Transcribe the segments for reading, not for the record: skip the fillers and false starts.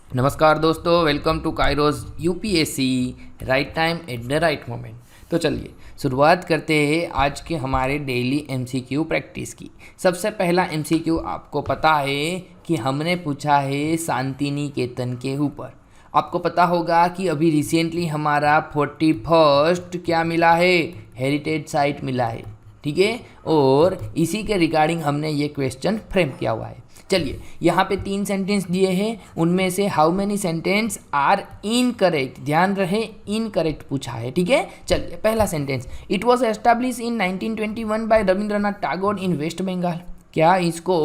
नमस्कार दोस्तों, welcome to Kairos UPSC right time at the right moment. तो चलिए शुरुआत करते हैं आज के हमारे डेली एमसीक्यू प्रैक्टिस की। सबसे पहला एमसीक्यू आपको पता है कि हमने पूछा है शांति निकेतन के ऊपर। आपको पता होगा कि अभी रिसेंटली हमारा 41st क्या मिला है, हेरिटेज साइट मिला है, ठीक है। और इसी के रिगार्डिंग हमने ये क्वेश्चन फ्रेम किया हुआ है। चलिए यहाँ पे 3 सेंटेंस दिए हैं, उनमें से how many sentence are incorrect, ध्यान रहे इनकरेक्ट पूछा है, ठीक है। चलिए पहला sentence, it was establish in 1921 by Rabindranath Tagore in West Bengal. क्या इसको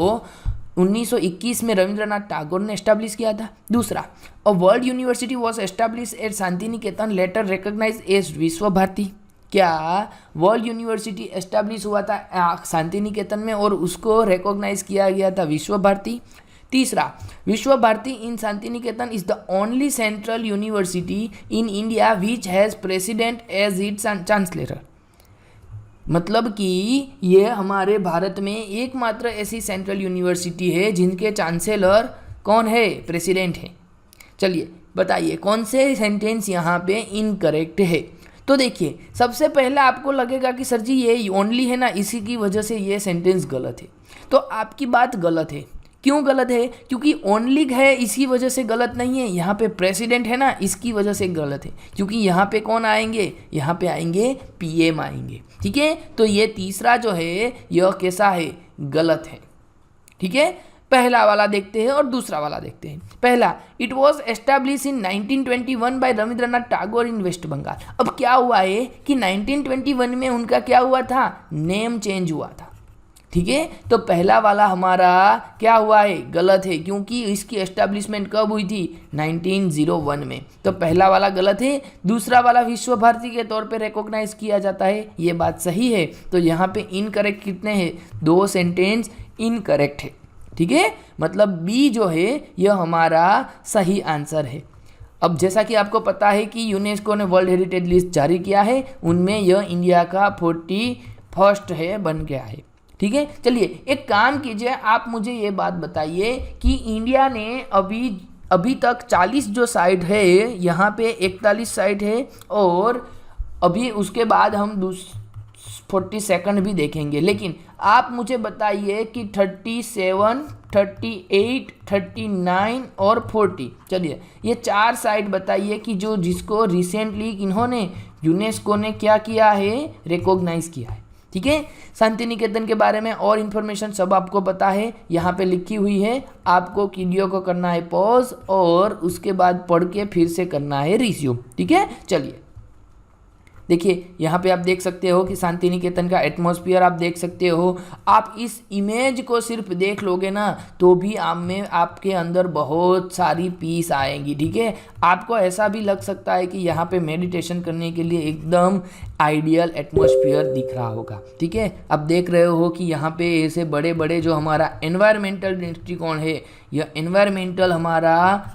1921 में रविंद्रनाथ टैगोर ने एस्टैब्लिश किया था। दूसरा, a world university was establish at Shantiniketan later recognise as Visva Bharati. क्या वर्ल्ड यूनिवर्सिटी एस्टैब्लिश हुआ था शांति निकेतन में और उसको रिकॉग्नाइज किया गया था विश्व भारती। तीसरा, Vishwa Bharati in Shanti Niketan is the only central university in India which has president as its chancellor. मतलब कि ये हमारे भारत में एकमात्र ऐसी सेंट्रल यूनिवर्सिटी है जिनके चांसलर कौन है, प्रेसिडेंट है। चलिए बताइए कौन से सेंटेंस यहाँ पे इनकरेक्ट है। तो देखिए सबसे पहले आपको लगेगा कि सर जी ये ओनली है ना, इसी की वजह से ये सेंटेंस गलत है। तो आपकी बात गलत है। क्यों गलत है? क्योंकि ओनली है इसी वजह से गलत नहीं है, यहाँ पे प्रेसिडेंट है ना, इसकी वजह से गलत है। क्योंकि यहाँ पे कौन आएंगे, यहाँ पे आएंगे पीएम आएंगे, ठीक है। तो ये तीसरा जो है यह कैसा है, गलत है, ठीक है। पहला वाला देखते हैं और दूसरा वाला देखते हैं। पहला, it was establish in 1921 by Rabindranath Tagore in West Bengal. अब क्या हुआ है कि 1921 में उनका क्या हुआ था, नेम चेंज हुआ था, ठीक है। तो पहला वाला हमारा क्या हुआ है, गलत है, क्योंकि इसकी एस्टैब्लिशमेंट कब हुई थी, 1901 में। तो पहला वाला गलत है। दूसरा वाला विश्व भारती के तौर पे रिकॉग्नाइज किया जाता है, ये बात सही है। तो यहाँ पे इनकरेक्ट कितने हैं, 2 सेंटेंस इनकरेक्ट है, ठीक है। मतलब बी जो है यह हमारा सही आंसर है। अब जैसा कि आपको पता है कि यूनेस्को ने वर्ल्ड हेरिटेज लिस्ट जारी किया है, उनमें यह इंडिया का 41st है, बन गया है, ठीक है। चलिए एक काम कीजिए, आप मुझे ये बात बताइए कि इंडिया ने अभी तक 40 जो साइट है, यहाँ पे 41 साइट है और अभी उसके बाद हम 42nd भी देखेंगे। लेकिन आप मुझे बताइए कि 37, 38, 39 और 40, चलिए ये 4 साइट बताइए कि जिसको रिसेंटली इन्होंने यूनेस्को ने क्या किया है, रिकॉग्नाइज किया है, ठीक है। शांति निकेतन के बारे में और इन्फॉर्मेशन सब आपको पता है, यहाँ पे लिखी हुई है। आपको वीडियो को करना है पॉज और उसके बाद पढ़ के फिर से करना है रिज्यूम, ठीक है। चलिए देखिए यहाँ पे आप देख सकते हो कि शांति निकेतन का एटमॉस्फेयर आप देख सकते हो। आप इस इमेज को सिर्फ देख लोगे ना तो भी आप में आपके अंदर बहुत सारी पीस आएंगी, ठीक है। आपको ऐसा भी लग सकता है कि यहाँ पे मेडिटेशन करने के लिए एकदम आइडियल एटमॉस्फेयर दिख रहा होगा, ठीक है। अब देख रहे हो कि यहाँ पे ऐसे बड़े बड़े जो हमारा एनवायरमेंटल दृष्टिकोण है, यह एनवायरमेंटल हमारा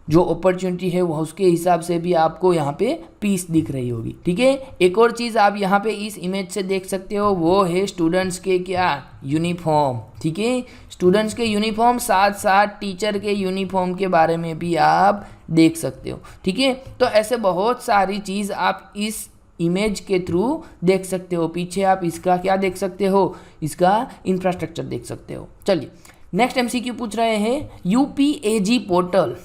जो अपॉर्चुनिटी है वह उसके हिसाब से भी आपको यहाँ पे पीस दिख रही होगी, ठीक है। एक और चीज़ आप यहाँ पे इस इमेज से देख सकते हो, वो है स्टूडेंट्स के क्या, यूनिफॉर्म, ठीक है। स्टूडेंट्स के यूनिफॉर्म, साथ साथ टीचर के यूनिफॉर्म के बारे में भी आप देख सकते हो, ठीक है। तो ऐसे बहुत सारी चीज़ आप इस इमेज के थ्रू देख सकते हो। पीछे आप इसका क्या देख सकते हो, इसका इंफ्रास्ट्रक्चर देख सकते हो। चलिए नेक्स्ट एमसीक्यू पूछ रहे हैं, यूपीएजी पोर्टल।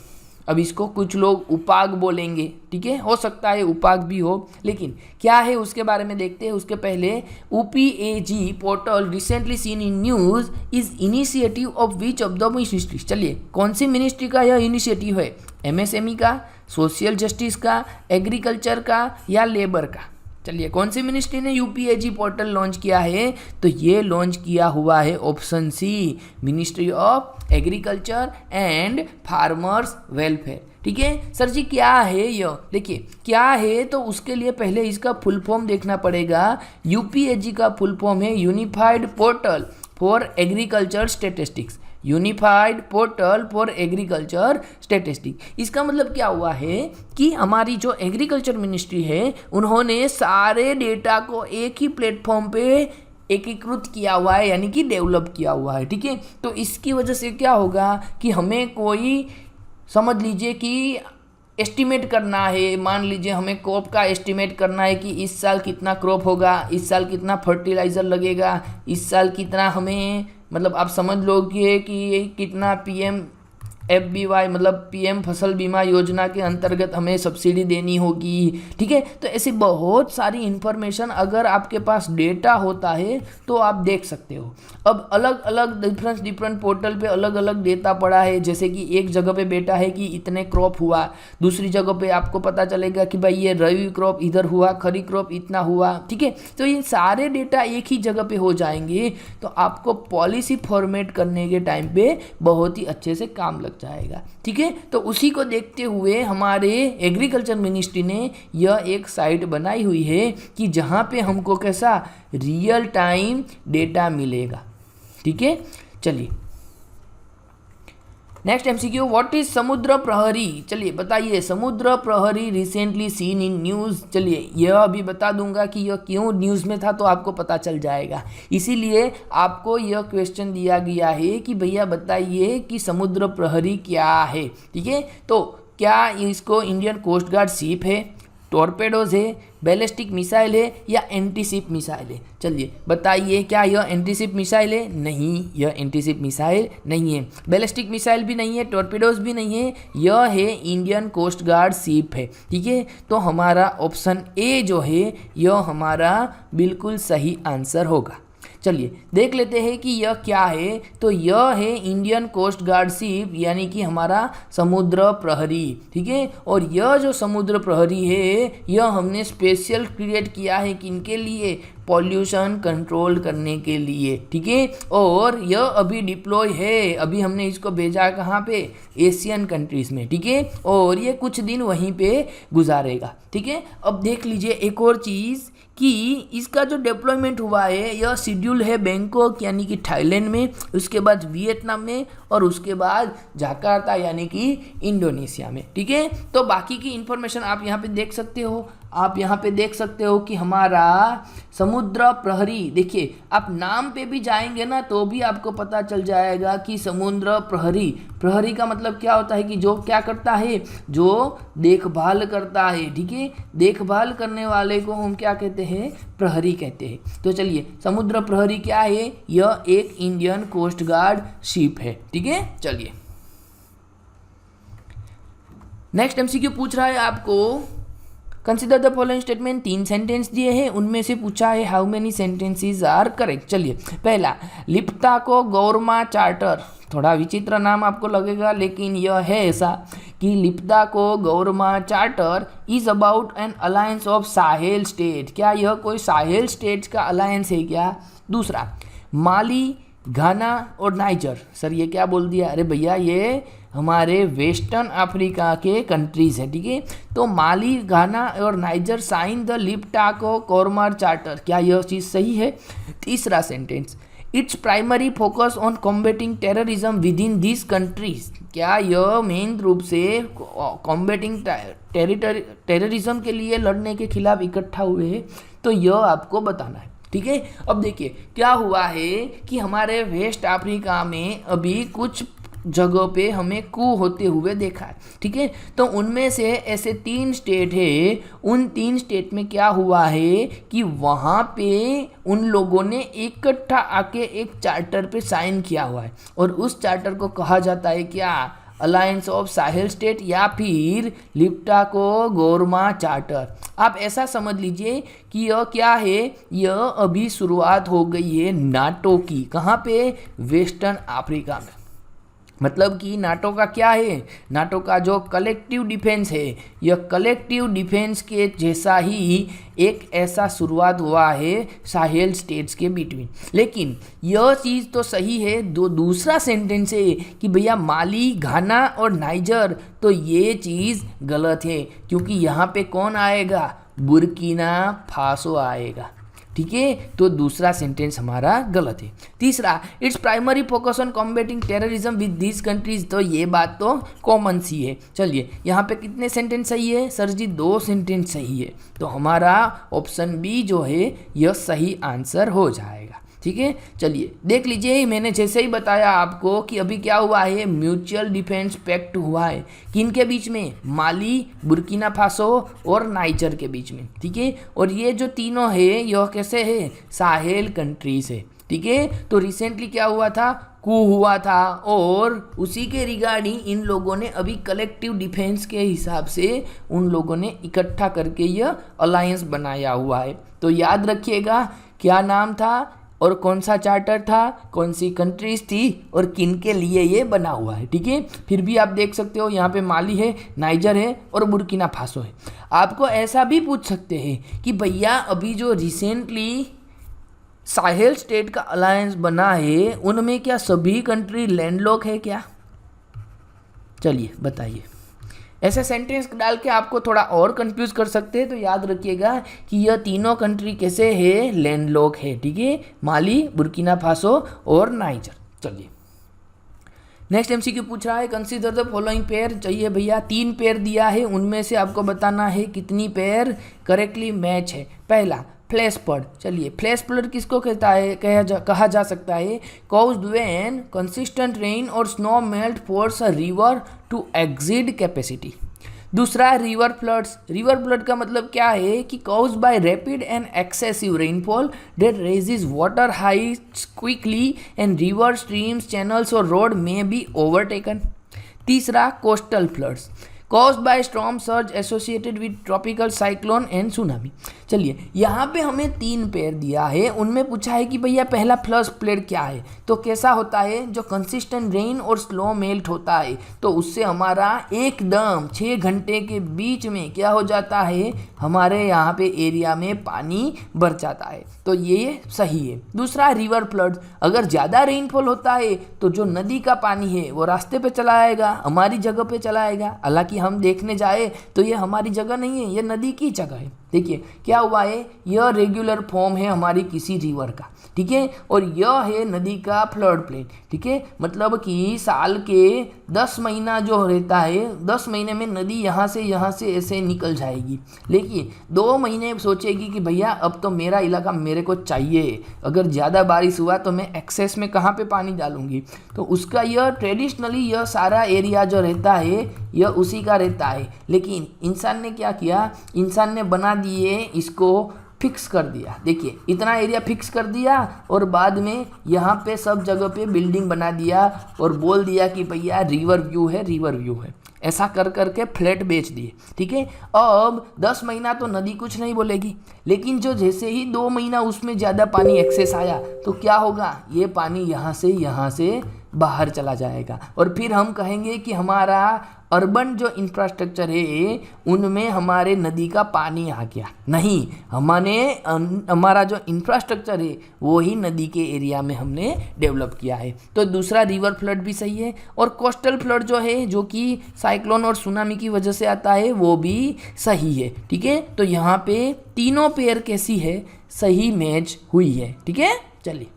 अब इसको कुछ लोग उपाग बोलेंगे, ठीक है, हो सकता है उपाग भी हो, लेकिन क्या है उसके बारे में देखते हैं। उसके पहले, UPAG portal recently seen in news is initiative of which of the ministry. चलिए कौन सी मिनिस्ट्री का यह इनिशिएटिव है, एमएसएमई का, सोशल जस्टिस का, एग्रीकल्चर का या लेबर का। चलिए कौन सी मिनिस्ट्री ने यूपीएजी पोर्टल लॉन्च किया है, तो ये लॉन्च किया हुआ है option C, ministry of agriculture and farmers welfare, ठीक है। सर जी क्या है यह, देखिए क्या है तो उसके लिए पहले इसका फुल फॉर्म देखना पड़ेगा। यूपीएजी का फुल फॉर्म है unified portal for agriculture statistics, unified portal for agriculture statistics. इसका मतलब क्या हुआ है कि हमारी जो एग्रीकल्चर मिनिस्ट्री है उन्होंने सारे डेटा को एक ही प्लेटफॉर्म पे एकीकृत किया हुआ है, यानी कि डेवलप किया हुआ है, ठीक है। तो इसकी वजह से क्या होगा कि हमें कोई समझ लीजिए कि एस्टिमेट करना है, मान लीजिए हमें क्रॉप का एस्टिमेट करना है कि इस साल कितना क्रॉप होगा, इस साल कितना फर्टिलाइज़र लगेगा, इस साल कितना हमें, मतलब आप समझ लोगे कि कितना PMFBY मतलब PM फसल बीमा योजना के अंतर्गत हमें सब्सिडी देनी होगी। ठीक है, तो ऐसी बहुत सारी इन्फॉर्मेशन अगर आपके पास डेटा होता है तो आप देख सकते हो। अब अलग अलग डिफरेंट पोर्टल पे अलग अलग डेटा पड़ा है, जैसे कि एक जगह पे बेटा है कि इतने क्रॉप हुआ, दूसरी जगह पे आपको पता चलेगा कि भाई ये रबी क्रॉप इधर हुआ, खरीफ क्रॉप इतना हुआ। ठीक है, तो ये सारे डेटा एक ही जगह पे हो जाएंगे तो आपको पॉलिसी फॉर्मेट करने के टाइम पे बहुत ही अच्छे से काम लग जाएगा। ठीक है, तो उसी को देखते हुए हमारे एग्रीकल्चर मिनिस्ट्री ने यह एक साइट बनाई हुई है कि जहाँ पे हमको कैसा रियल टाइम डेटा मिलेगा। ठीक है, चलिए नेक्स्ट MCQ, व्हाट इज समुद्र प्रहरी। चलिए बताइए, समुद्र प्रहरी रिसेंटली सीन इन न्यूज़। चलिए यह अभी बता दूंगा कि यह क्यों न्यूज़ में था तो आपको पता चल जाएगा। इसीलिए आपको यह क्वेश्चन दिया गया है कि भैया बताइए कि समुद्र प्रहरी क्या है। ठीक है, तो क्या इसको इंडियन कोस्ट गार्ड शिप है, टॉर्पेडोज है, बैलिस्टिक मिसाइल है या एंटीशिप मिसाइल है। चलिए बताइए, क्या यह एंटीशिप मिसाइल है? नहीं, यह एंटीशिप मिसाइल नहीं है, बैलिस्टिक मिसाइल भी नहीं है, टॉर्पेडोज भी नहीं है, यह है इंडियन कोस्ट गार्ड शिप है। ठीक है, तो हमारा ऑप्शन ए जो है यह हमारा बिल्कुल सही आंसर होगा। चलिए देख लेते हैं कि यह क्या है। तो यह है इंडियन कोस्ट गार्ड शिप, यानी कि हमारा समुद्र प्रहरी। ठीक है, और यह जो समुद्र प्रहरी है यह हमने स्पेशल क्रिएट किया है किनके लिए? पॉल्यूशन कंट्रोल करने के लिए। ठीक है, और यह अभी डिप्लॉय है, अभी हमने इसको भेजा कहाँ पे? एशियन कंट्रीज़ में। ठीक है, और ये कुछ दिन वहीं पे गुजारेगा। ठीक है, अब देख लीजिए एक और चीज़ कि इसका जो डेप्लॉयमेंट हुआ है यह शेड्यूल है बैंकॉक यानी कि थाईलैंड में, उसके बाद वियतनाम में और उसके बाद जकार्ता यानी कि इंडोनेशिया में। ठीक है, तो बाकी की इन्फॉर्मेशन आप यहाँ पे देख सकते हो। आप यहाँ पे देख सकते हो कि हमारा समुद्र प्रहरी, देखिए आप नाम पे भी जाएंगे ना तो भी आपको पता चल जाएगा कि समुद्र प्रहरी, प्रहरी का मतलब क्या होता है कि जो क्या करता है? जो देखभाल करता है। ठीक है, देखभाल करने वाले को हम क्या कहते हैं? प्रहरी कहते हैं। तो चलिए समुद्र प्रहरी क्या है? यह एक इंडियन कोस्ट गार्ड शिप है। ठीक है, चलिए नेक्स्ट MCQ पूछ रहा है आपको, consider the following statement. 3 sentence दिए हैं, उनमें से पूछा है how many sentences are correct. चलिए पहला, लिप्ता को गौरमा चार्टर, थोड़ा विचित्र नाम आपको लगेगा लेकिन यह है ऐसा कि Liptako Gourma charter is about an alliance of Sahel state. क्या यह कोई साहेल स्टेट्स का अलायंस है क्या? दूसरा, माली, घाना और नाइजर। सर ये क्या बोल दिया? अरे भैया ये हमारे वेस्टर्न अफ्रीका के कंट्रीज हैं। ठीक है, तो माली, घाना और नाइजर साइन द लिप्टा को गौरमा चार्टर। क्या यह चीज़ सही है? तीसरा sentence, its primary focus on combating terrorism with in this countries. क्या यह मेन रूप से कॉम्बेटिंग टेररिज्म के लिए लड़ने के खिलाफ इकट्ठा हुए हैं? तो यह आपको बताना है। ठीक है, अब देखिए क्या हुआ है कि हमारे वेस्ट अफ्रीका में अभी कुछ जगह पे हमें कू होते हुए देखा है। ठीक है, तो उनमें से ऐसे 3 स्टेट है, उन 3 स्टेट में क्या हुआ है कि वहाँ पे उन लोगों ने इकट्ठा आके एक चार्टर पे साइन किया हुआ है और उस चार्टर को कहा जाता है क्या? अलायंस ऑफ साहेल स्टेट या फिर लिप्टा को गौरमा चार्टर। आप ऐसा समझ लीजिए कि यह क्या है? यह अभी शुरुआत हो गई है नाटो की। कहाँ पे? वेस्टर्न अफ्रीका में। मतलब कि नाटो का क्या है? नाटो का जो कलेक्टिव डिफेंस है, यह कलेक्टिव डिफेंस के जैसा ही एक ऐसा शुरुआत हुआ है साहेल स्टेट्स के बिटवीन। लेकिन यह चीज़ तो सही है, दूसरा सेंटेंस है कि भैया माली, घाना और नाइजर, तो ये चीज़ गलत है क्योंकि यहाँ पे कौन आएगा? बुर्किना फासो आएगा। ठीक है, तो दूसरा सेंटेंस हमारा गलत है। तीसरा, its primary focus on combating terrorism with this countries, तो ये बात तो कॉमन सी है। चलिए यहाँ पे कितने सेंटेंस सही है? सर जी 2 सेंटेंस सही है, तो हमारा ऑप्शन बी जो है यह सही आंसर हो जाएगा। ठीक है, चलिए देख लीजिए, मैंने जैसे ही बताया आपको कि अभी क्या हुआ है, म्यूचुअल डिफेंस पैक्ट हुआ है किन के बीच में, माली, बुर्किना फासो और नाइजर के बीच में, ठीक है। और ये जो तीनों है यह कैसे है, साहेल कंट्रीज है, ठीक है। तो रिसेंटली क्या हुआ था, कू हुआ था और उसी के रिगार्डिंग इन लोगों ने अभी कलेक्टिव डिफेंस के हिसाब से उन लोगों ने इकट्ठा करके यह अलायंस बनाया हुआ है। तो याद रखिएगा क्या नाम था और कौन सा चार्टर था, कौन सी कंट्रीज थी और किन के लिए ये बना हुआ है, ठीक है। फिर भी आप देख सकते हो यहाँ पे माली है, नाइजर है और बुर्किना फासो है। आपको ऐसा भी पूछ सकते हैं कि भैया अभी जो रिसेंटली साहेल स्टेट का अलायंस बना है उनमें क्या सभी कंट्री लैंडलॉक है क्या, चलिए बताइए। ऐसे सेंटेंस डाल के आपको थोड़ा और कंफ्यूज कर सकते हैं, तो याद रखिएगा कि यह तीनों कंट्री कैसे है, लैंडलॉक है, ठीक है, माली, बुर्किना फासो और नाइजर। चलिए नेक्स्ट एमसीक्यू पूछ रहा है, कंसीडर द फॉलोइंग पेयर। चाहिए भैया 3 पेयर दिया है, उनमें से आपको बताना है कितनी पेयर करेक्टली मैच है। पहला फ्लैश फ्लड, चलिए फ्लैश फ्लड किसको कहता है, कहा जा सकता है कॉज्ड व्हेन कंसिस्टेंट रेन और snow melt force a river to exceed capacity. दूसरा रिवर फ्लड्स, रिवर फ्लड का मतलब क्या है कि caused by rapid and excessive rainfall that raises water heights quickly and river streams channels और road may be overtaken. तीसरा coastal floods caused by storm surge associated with tropical cyclone and tsunami। चलिए यहाँ पे हमें 3 pair दिया है, उनमें पूछा है कि भैया पहला फ्लड प्लेट क्या है, तो कैसा होता है, जो कंसिस्टेंट रेन और स्लो मेल्ट होता है, तो उससे हमारा एकदम 6 घंटे के बीच में क्या हो जाता है, हमारे यहाँ पे एरिया में पानी भर जाता है, तो ये सही है। दूसरा रिवर फ्लड, अगर ज़्यादा रेनफॉल होता है तो जो नदी का पानी है वो रास्ते पे चला आएगा, हमारी जगह पे चला आएगा। हालांकि हम देखने जाए तो ये हमारी जगह नहीं है, ये नदी की जगह है। देखिए क्या हुआ है, यह रेगुलर फॉर्म है हमारी किसी रिवर का, ठीक है, और यह है नदी का फ्लड प्लेन, ठीक है। मतलब कि साल के 10 महीना जो रहता है, 10 महीने में नदी यहाँ से ऐसे निकल जाएगी, लेकिन 2 महीने सोचेगी कि भैया अब तो मेरा इलाका मेरे को चाहिए, अगर ज़्यादा बारिश हुआ तो मैं एक्सेस में कहाँ पे पानी डालूंगी, तो उसका यह ट्रेडिशनली यह सारा एरिया जो रहता है यह उसी का रहता है। लेकिन इंसान ने क्या किया, इंसान ने बना दिए इसको फिक्स कर दिया, देखिए इतना एरिया फिक्स कर दिया और बाद में यहाँ पे सब जगह पे बिल्डिंग बना दिया और बोल दिया कि भैया रिवर व्यू है, रिवर व्यू है, ऐसा कर करके फ्लैट बेच दिए, ठीक है। अब 10 महीना तो नदी कुछ नहीं बोलेगी, लेकिन जो जैसे ही 2 महीना उसमें ज़्यादा पानी एक्सेस आया तो क्या होगा, ये पानी यहाँ से बाहर चला जाएगा और फिर हम कहेंगे कि हमारा अर्बन जो इंफ्रास्ट्रक्चर है उनमें हमारे नदी का पानी आ गया। नहीं, हमारा जो इंफ्रास्ट्रक्चर है वो ही नदी के एरिया में हमने डेवलप किया है। तो दूसरा रिवर फ्लड भी सही है, और कोस्टल फ्लड जो है जो कि साइक्लोन और सुनामी की वजह से आता है वो भी सही है, ठीक है। तो यहाँ पे तीनों पेयर कैसी है, सही मैच हुई है, ठीक है। चलिए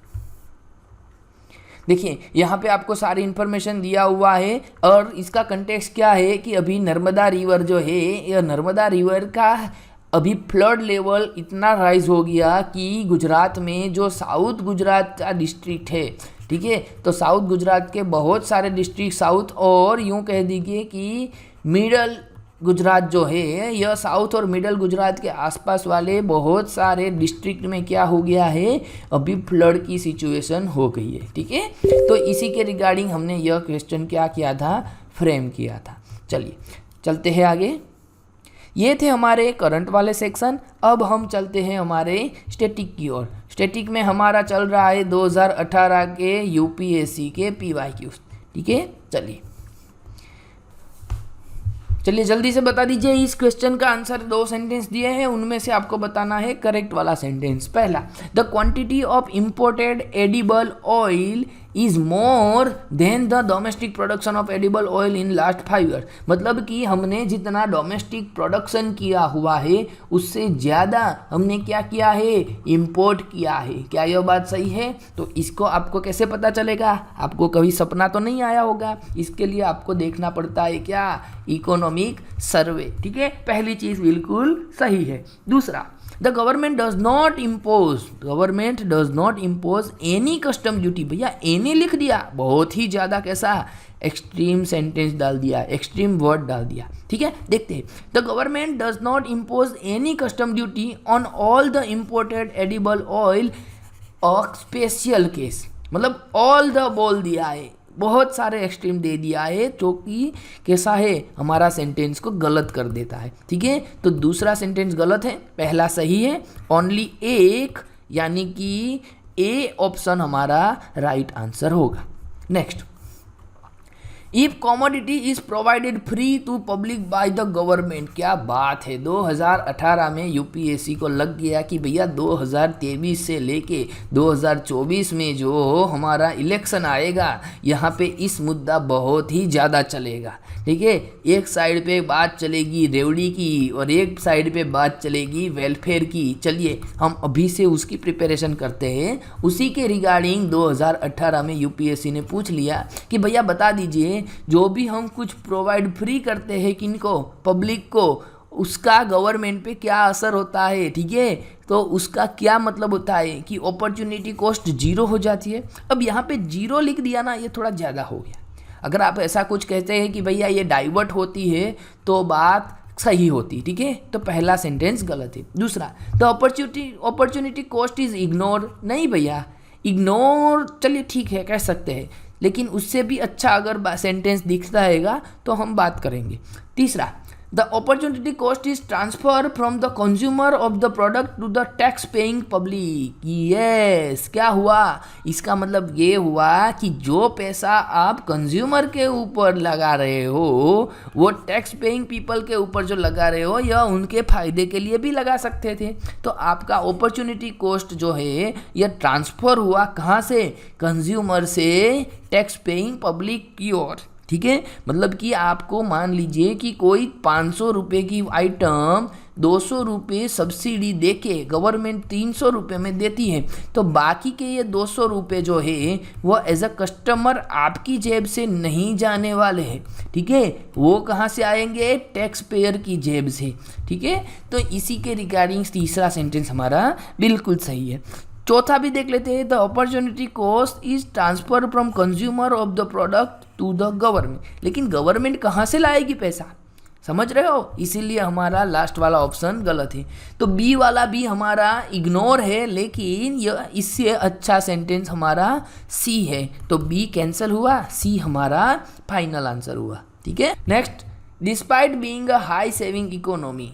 देखिए यहाँ पे आपको सारी इन्फॉर्मेशन दिया हुआ है और इसका कंटेक्स्ट क्या है कि अभी नर्मदा रिवर जो है, यह नर्मदा रिवर का अभी फ्लड लेवल इतना राइज हो गया कि गुजरात में जो साउथ गुजरात का डिस्ट्रिक्ट है, ठीक है, तो साउथ गुजरात के बहुत सारे डिस्ट्रिक्ट साउथ और यूँ कह दीजिए कि मिडल गुजरात जो है, यह साउथ और मिडल गुजरात के आसपास वाले बहुत सारे डिस्ट्रिक्ट में क्या हो गया है, अभी फ्लड की सिचुएशन हो गई है, ठीक है। तो इसी के रिगार्डिंग हमने यह क्वेश्चन क्या किया था, फ्रेम किया था। चलिए चलते हैं आगे, ये थे हमारे करंट वाले सेक्शन। अब हम चलते हैं हमारे स्टैटिक की ओर। स्टैटिक में हमारा चल रहा है 2018 के यूपीएससी के PYQs, ठीक है। चलिए जल्दी से बता दीजिए, इस क्वेश्चन का आंसर 2 सेंटेंस दिए हैं, उनमें से आपको बताना है करेक्ट वाला सेंटेंस। पहला, the quantity of imported edible oil is more than the domestic production of edible oil in last 5 year. मतलब कि हमने जितना डोमेस्टिक प्रोडक्शन किया हुआ है उससे ज़्यादा हमने क्या किया है, इंपोर्ट किया है। क्या यह बात सही है? तो इसको आपको कैसे पता चलेगा, आपको कभी सपना तो नहीं आया होगा, इसके लिए आपको देखना पड़ता है क्या, इकोनॉमिक सर्वे, ठीक है। पहली चीज़ बिल्कुल सही है। दूसरा, the government does not impose any custom duty. भैया एनी लिख दिया, बहुत ही ज़्यादा कैसा एक्सट्रीम सेंटेंस डाल दिया, एक्सट्रीम वर्ड डाल दिया। ठीक है, देखते हैं। The government does not impose any custom duty on all the imported edible oil a special case. मतलब ऑल द बोल दिया है, बहुत सारे एक्सट्रीम दे दिया है, जो कि कैसा है, हमारा सेंटेंस को गलत कर देता है। ठीक है, तो दूसरा सेंटेंस गलत है, पहला सही है। ओनली एक, यानी कि ए ऑप्शन हमारा राइट आंसर होगा। Next, if commodity is provided free to public by the government. क्या बात है, 2018 में यूपीएससी को लग गया कि भैया 2023 से लेके 2024 में जो हमारा इलेक्शन आएगा, यहाँ पे इस मुद्दा बहुत ही ज़्यादा चलेगा। ठीक है, एक साइड पे बात चलेगी रेवड़ी की और एक साइड पे बात चलेगी वेलफेयर की। चलिए हम अभी से उसकी प्रिपरेशन करते हैं। उसी के रिगार्डिंग 2018 में यूपीएससी ने पूछ लिया कि भैया बता दीजिए, जो भी हम कुछ प्रोवाइड फ्री करते हैं किनको, पब्लिक को, उसका गवर्नमेंट पे क्या असर होता है। ठीक है, तो उसका क्या मतलब होता है कि अपॉर्चुनिटी कॉस्ट जीरो हो जाती है। अब यहाँ पे जीरो लिख दिया ना, ये थोड़ा ज़्यादा हो गया। अगर आप ऐसा कुछ कहते हैं कि भैया ये डाइवर्ट होती है तो बात सही होती। ठीक है, तो पहला सेंटेंस गलत है। दूसरा, the opportunity cost is ignore. नहीं भैया, इग्नोर चलिए ठीक है कह सकते हैं, लेकिन उससे भी अच्छा अगर सेंटेंस दिखता हैगा तो हम बात करेंगे। तीसरा, the opportunity cost is transfer from the consumer of the product to the tax paying public. Yes, क्या हुआ, इसका मतलब ये हुआ कि जो पैसा आप कंज्यूमर के ऊपर लगा रहे हो वो टैक्स पेइंग पीपल के ऊपर जो लगा रहे हो, या उनके फायदे के लिए भी लगा सकते थे। तो आपका अपॉर्चुनिटी कॉस्ट जो है यह ट्रांसफर हुआ कहाँ से, कंज्यूमर से टैक्स पेइंग पब्लिक की ओर। ठीक है, मतलब कि आपको मान लीजिए कि कोई 500 रुपये की आइटम 200 रुपये सब्सिडी देके गवर्नमेंट 300 रुपये में देती है, तो बाकी के ये 200 रुपये जो है वो एज अ कस्टमर आपकी जेब से नहीं जाने वाले हैं। ठीक है, वो कहाँ से आएंगे, टैक्स पेयर की जेब से। ठीक है, तो इसी के रिगार्डिंग तीसरा सेंटेंस हमारा बिल्कुल सही है। चौथा भी देख लेते हैं, the opportunity cost is transfer from consumer of the product to the government. लेकिन गवर्नमेंट कहाँ से लाएगी पैसा, समझ रहे हो, इसीलिए हमारा लास्ट वाला ऑप्शन गलत है। तो बी वाला भी हमारा इग्नोर है, लेकिन यह इससे अच्छा सेंटेंस हमारा सी है, तो बी कैंसिल हुआ, सी हमारा फाइनल आंसर हुआ। ठीक है, next, despite being a high saving economy,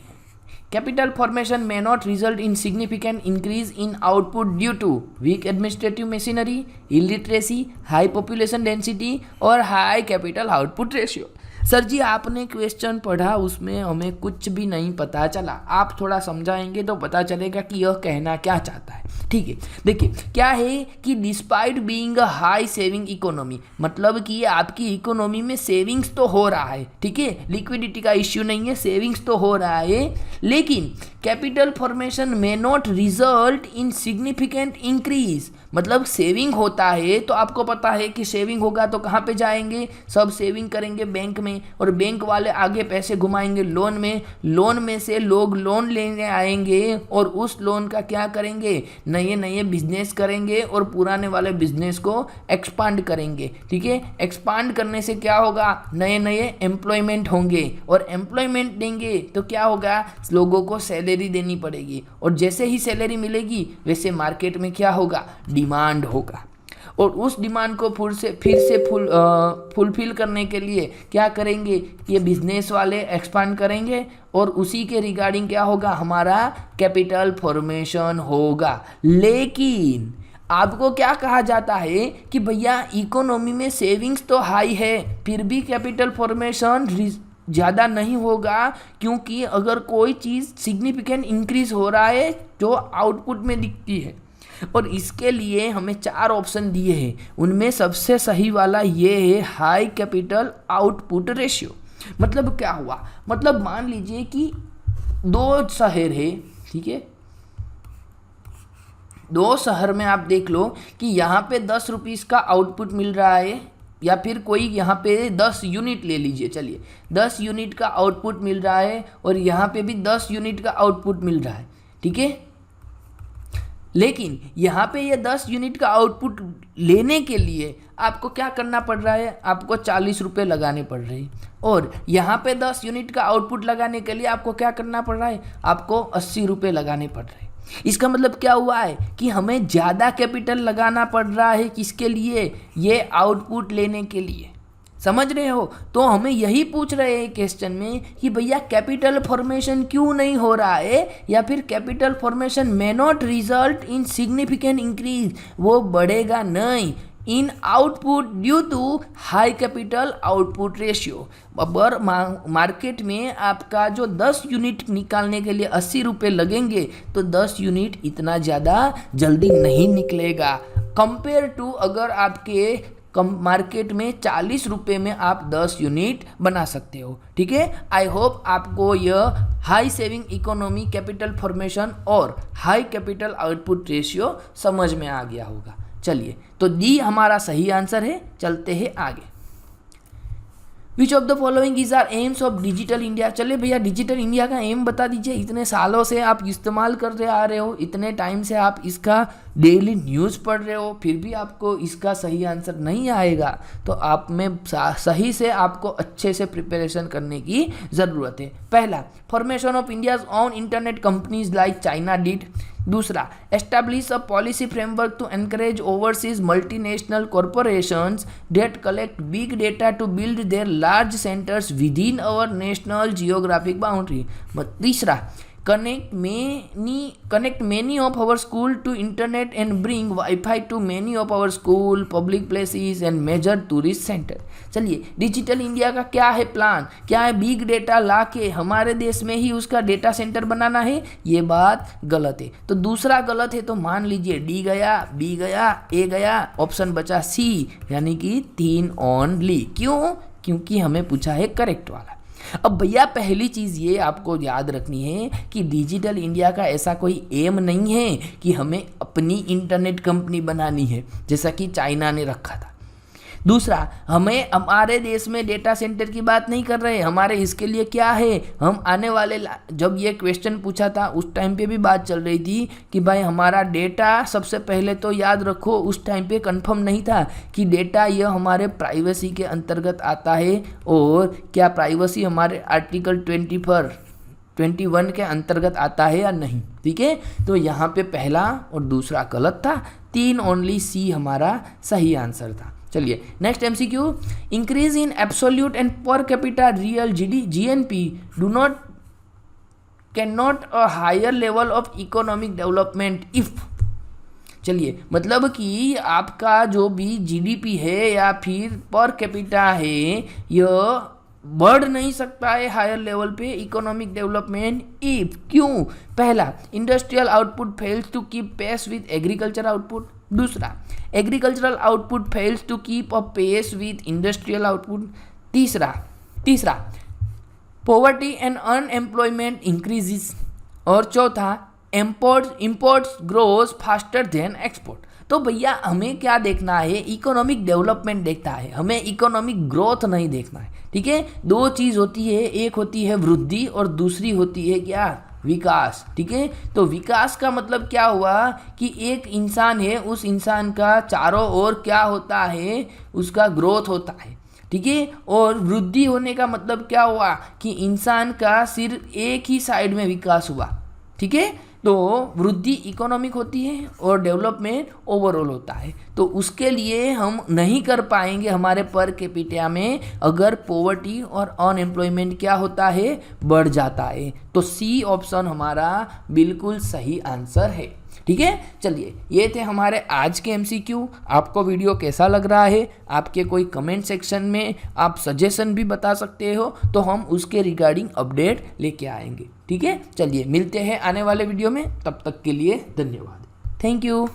capital formation may not result in significant increase in output due to weak administrative machinery, illiteracy, high population density और high capital output ratio। Sir ji आपने question पढ़ा, उसमें हमें कुछ भी नहीं पता चला, आप थोड़ा समझाएंगे तो पता चलेगा कि यह कहना क्या चाहता है। ठीक है, देखिए क्या है कि despite being a high saving economy, मतलब कि आपकी इकोनॉमी में सेविंग्स तो हो रहा है। ठीक है, लिक्विडिटी का इश्यू नहीं है, सेविंग्स तो हो रहा है, लेकिन capital formation may not result in significant increase. मतलब सेविंग होता है तो आपको पता है कि सेविंग होगा तो कहाँ पे जाएंगे, सब सेविंग करेंगे बैंक में, और बैंक वाले आगे पैसे घुमाएंगे लोन में, लोन में से लोग लोन लेने आएंगे और उस लोन का क्या करेंगे, नए नए बिजनेस करेंगे और पुराने वाले बिजनेस को एक्सपांड करेंगे। ठीक है, एक्सपांड करने से क्या होगा, नए नए एम्प्लॉयमेंट होंगे, और एम्प्लॉयमेंट देंगे तो क्या होगा, लोगों को सैलरी देनी पड़ेगी, और जैसे ही सैलरी मिलेगी वैसे मार्केट में क्या होगा, डिमांड होगा, और उस डिमांड को फिर से फुलफिल करने के लिए क्या करेंगे, ये बिजनेस वाले एक्सपांड करेंगे, और उसी के रिगार्डिंग क्या होगा, हमारा कैपिटल फॉर्मेशन होगा। लेकिन आपको क्या कहा जाता है कि भैया इकोनॉमी में सेविंग्स तो हाई है, फिर भी कैपिटल फॉर्मेशन ज़्यादा नहीं होगा, क्योंकि अगर कोई चीज़ सिग्निफिकेंट इंक्रीज हो रहा है जो आउटपुट में दिखती है, और इसके लिए हमें 4 ऑप्शन दिए हैं, उनमें सबसे सही वाला ये है हाई कैपिटल आउटपुट रेशियो। मतलब क्या हुआ, मतलब मान लीजिए कि 2 शहर है, ठीक है, 2 शहर में आप देख लो कि यहाँ पे 10 रुपीज़ का आउटपुट मिल रहा है, या फिर कोई यहाँ पे 10 यूनिट ले लीजिए, चलिए 10 यूनिट का आउटपुट मिल रहा है, और यहाँ पे भी 10 यूनिट का आउटपुट मिल रहा है। ठीक है। लेकिन यहाँ पे ये 10 यूनिट का आउटपुट लेने के लिए आपको क्या करना पड़ रहा है, आपको 40 रुपये लगाने पड़ रहे हैं। और यहाँ पे 10 यूनिट का आउटपुट लगाने के लिए आपको क्या करना पड़ रहा है, आपको 80 रुपये लगाने पड़ रहे हैं। इसका मतलब क्या हुआ है कि हमें ज़्यादा कैपिटल लगाना पड़ रहा है, किसके लिए, ये आउटपुट लेने के लिए। समझ रहे हो? तो हमें यही पूछ रहे हैं क्वेश्चन में कि भैया कैपिटल फॉर्मेशन क्यों नहीं हो रहा है, या फिर capital formation may not result in significant increase, वो बढ़ेगा नहीं in output due to high capital output ratio. अगर मार्केट में आपका जो 10 यूनिट निकालने के लिए 80 रुपये लगेंगे तो 10 यूनिट इतना ज़्यादा जल्दी नहीं निकलेगा कंपेयर टू अगर आपके मार्केट में 40 रुपये में आप 10 यूनिट बना सकते हो। ठीक है, आई होप आपको यह high saving economy, capital formation और हाई कैपिटल आउटपुट रेशियो समझ में आ गया होगा। चलिए, तो डी हमारा सही आंसर है। चलते हैं आगे। विच of the following is are AIIMS of digital India. चलिए भैया, डिजिटल इंडिया का एम बता दीजिए। इतने सालों से आप इस्तेमाल करते आ रहे हो, इतने टाइम से आप इसका डेली न्यूज़ पढ़ रहे हो, फिर भी आपको इसका सही आंसर नहीं आएगा, तो आप में सही से आपको अच्छे से प्रिपरेशन करने की ज़रूरत है। पहला, formation of India's own internet companies like China did. दूसरा, establish a policy framework to encourage overseas multinational corporations that collect big data to build their large centres within our national geographic boundary. तीसरा, connect many of our school to internet and bring Wi-Fi to many of our school, public places and major tourist center। चलिए, digital India का क्या है plan, क्या है, big data ला के हमारे देश में ही उसका डेटा सेंटर बनाना है। ये बात गलत है। तो दूसरा गलत है, तो मान लीजिए डी गया, बी गया, ए गया, ऑप्शन बचा सी, यानी कि 3 ओनली। क्यों? क्योंकि हमें पूछा है करेक्ट वाला। अब भैया पहली चीज़ ये आपको याद रखनी है कि डिजिटल इंडिया का ऐसा कोई एम नहीं है कि हमें अपनी इंटरनेट कंपनी बनानी है जैसा कि चाइना ने रखा था। दूसरा, हमें हमारे देश में डेटा सेंटर की बात नहीं कर रहे। हमारे इसके लिए क्या है, हम आने वाले, जब ये क्वेश्चन पूछा था उस टाइम पे भी बात चल रही थी कि भाई हमारा डेटा, सबसे पहले तो याद रखो उस टाइम पे कंफर्म नहीं था कि डेटा यह हमारे प्राइवेसी के अंतर्गत आता है, और क्या प्राइवेसी हमारे आर्टिकल 21 के अंतर्गत आता है या नहीं। ठीक है, तो यहाँ पे पहला और दूसरा गलत था, 3 ओनली सी हमारा सही आंसर था। चलिए, next MCQ, increase in absolute and per capita real GNP do not can not a higher level of economic development if. चलिए, मतलब कि आपका जो भी जीडीपी है या फिर पर कैपिटा है, यह बढ़ नहीं सकता है हायर लेवल पे इकोनॉमिक डेवलपमेंट इफ। क्यों? पहला, industrial output fails to keep pace with agriculture output. दूसरा, agricultural output fails to keep a pace with industrial output. तीसरा, पॉवर्टी एंड अनएम्प्लॉयमेंट इंक्रीजेस। और चौथा, imports grows faster than export. तो भैया हमें क्या देखना है, इकोनॉमिक डेवलपमेंट देखता है, हमें इकोनॉमिक ग्रोथ नहीं देखना है। ठीक है, 2 चीज़ होती है, एक होती है वृद्धि और दूसरी होती है क्या, विकास। ठीक है, तो विकास का मतलब क्या हुआ कि एक इंसान है, उस इंसान का चारों ओर क्या होता है, उसका ग्रोथ होता है। ठीक है, और वृद्धि होने का मतलब क्या हुआ कि इंसान का सिर्फ एक ही साइड में विकास हुआ। ठीक है, तो वृद्धि इकोनॉमिक होती है और डेवलपमेंट ओवरऑल होता है। तो उसके लिए हम नहीं कर पाएंगे हमारे पर कैपिटा में अगर पॉवर्टी और अनएम्प्लॉयमेंट क्या होता है, बढ़ जाता है। तो सी ऑप्शन हमारा बिल्कुल सही आंसर है। ठीक है, चलिए, ये थे हमारे आज के एमसीक्यू। आपको वीडियो कैसा लग रहा है, आपके कोई कमेंट सेक्शन में आप सजेशन भी बता सकते हो, तो हम उसके रिगार्डिंग अपडेट लेके आएंगे। ठीक है, चलिए मिलते हैं आने वाले वीडियो में, तब तक के लिए धन्यवाद, थैंक यू।